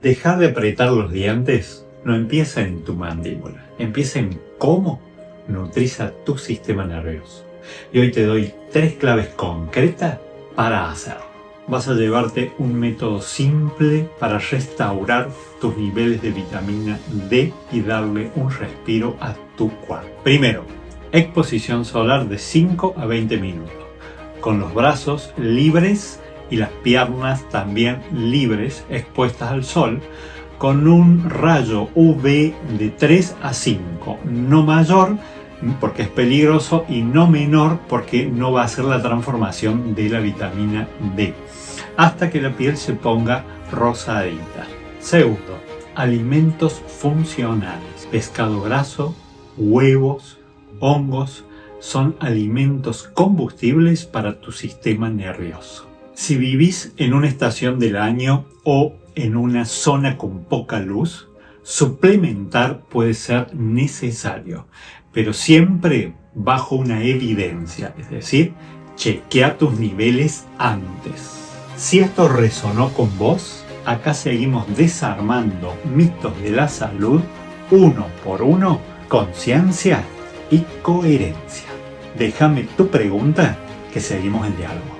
Dejar de apretar los dientes no empieza en tu mandíbula, empieza en cómo nutrís a tu sistema nervioso. Y hoy te doy 3 claves concretas para hacerlo. Vas a llevarte un método simple para restaurar tus niveles de vitamina D y darle un respiro a tu cuerpo. Primero, exposición solar de 5 a 20 minutos, con los brazos libres y las piernas también libres, expuestas al sol, con un rayo UV de 3 a 5, no mayor porque es peligroso y no menor porque no va a hacer la transformación de la vitamina D, hasta que la piel se ponga rosadita. Segundo, alimentos funcionales. Pescado graso, huevos, hongos son alimentos combustibles para tu sistema nervioso. Si vivís en una estación del año o en una zona con poca luz, suplementar puede ser necesario, pero siempre bajo una evidencia, es decir, chequea tus niveles antes. Si esto resonó con vos, acá seguimos desarmando mitos de la salud uno por uno, con ciencia y coherencia. Déjame tu pregunta que seguimos en diálogo.